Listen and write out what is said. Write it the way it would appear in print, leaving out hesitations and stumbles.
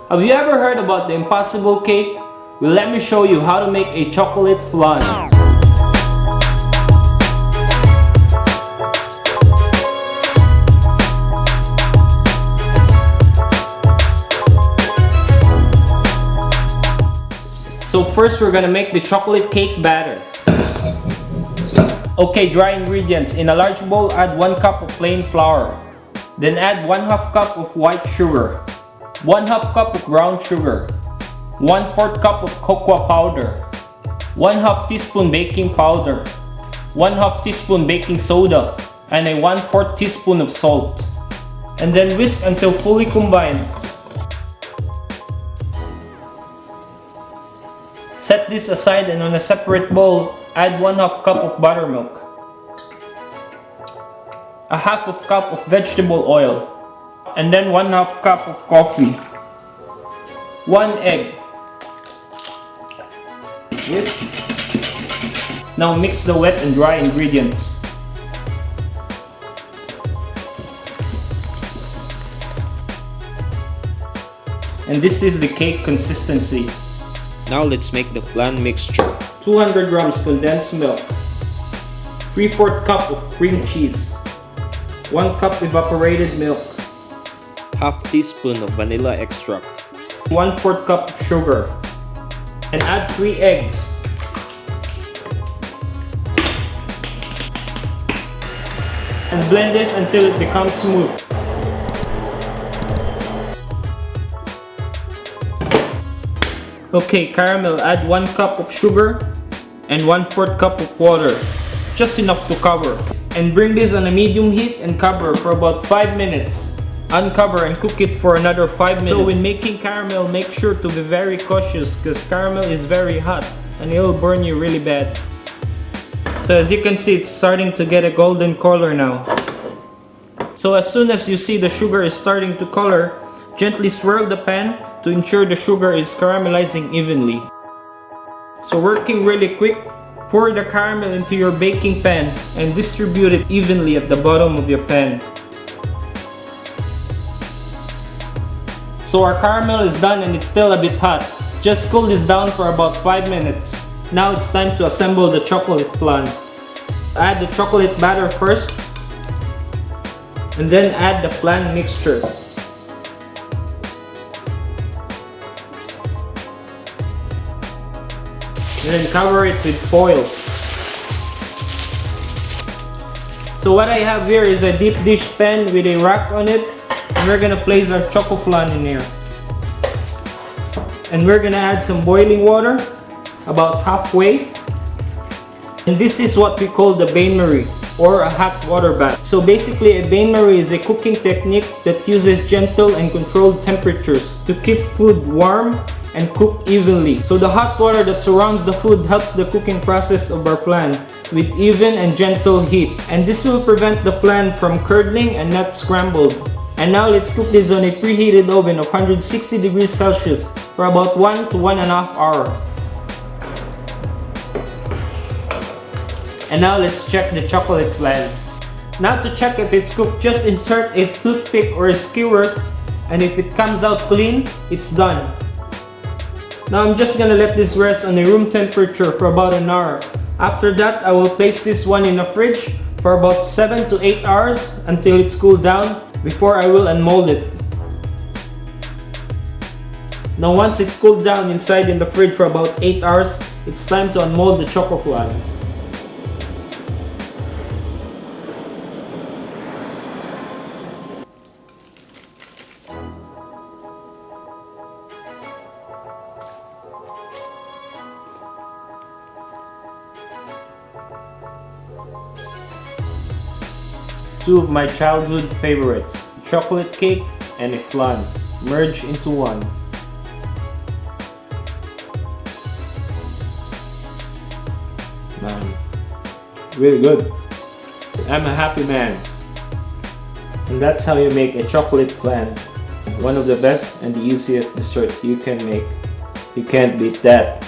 Have you ever heard about the impossible cake? Well, let me show you how to make a chocolate flan. So first we're gonna make the chocolate cake batter. Okay, dry ingredients. In a large bowl, add 1 cup of plain flour. Then add 1/2 cup of white sugar, 1/2 cup of brown sugar, 1/4 cup of cocoa powder, 1/2 teaspoon baking powder, 1/2 teaspoon baking soda, and a 1/4 teaspoon of salt. And then whisk until fully combined. Set this aside, and on a separate bowl, add 1/2 cup of buttermilk, a 1/2 cup of vegetable oil, and then 1/2 cup of coffee, 1 egg. Whisk. Now mix the wet and dry ingredients. And this is the cake consistency. Now let's make the flan mixture. 200 grams condensed milk, 3/4 cup of cream cheese, 1 cup evaporated milk, 1/2 teaspoon of vanilla extract, 1/4 cup of sugar, and add 3 eggs. And blend this until it becomes smooth. Okay, caramel, add 1 cup of sugar and 1/4 cup of water, just enough to cover. And bring this on a medium heat and cover for about 5 minutes. Uncover and cook it for another 5 minutes. So when making caramel, make sure to be very cautious because caramel is very hot and it'll burn you really bad. So as you can see, it's starting to get a golden color now. So as soon as you see the sugar is starting to color, gently swirl the pan to ensure the sugar is caramelizing evenly. So working really quick, pour the caramel into your baking pan and distribute it evenly at the bottom of your pan. So our caramel is done and it's still a bit hot. Just cool this down for about 5 minutes. Now it's time to assemble the chocolate flan. Add the chocolate batter first, and then add the flan mixture. And then cover it with foil. So what I have here is a deep dish pan with a rack on it, and we're gonna place our chocoflan in here. And we're gonna add some boiling water, about halfway. And this is what we call the bain-marie, or a hot water bath. So basically, a bain-marie is a cooking technique that uses gentle and controlled temperatures to keep food warm and cook evenly. So the hot water that surrounds the food helps the cooking process of our flan with even and gentle heat. And this will prevent the flan from curdling and not scrambled. And now let's cook this on a preheated oven of 160 degrees Celsius for about 1 to 1.5 hours. And now let's check the chocolate flan. Now to check if it's cooked, just insert a toothpick or a skewers, and if it comes out clean, it's done. Now I'm just gonna let this rest on a room temperature for about an hour. After that, I will place this one in the fridge for about 7 to 8 hours until it's cooled down before I will unmold it. Now once it's cooled down inside in the fridge for about 8 hours, it's time to unmold the chocoflan. Two of my childhood favorites, chocolate cake and a flan, merge into one. Man, really good. I'm a happy man. And that's how you make a chocolate flan. One of the best and the easiest dessert you can make. You can't beat that.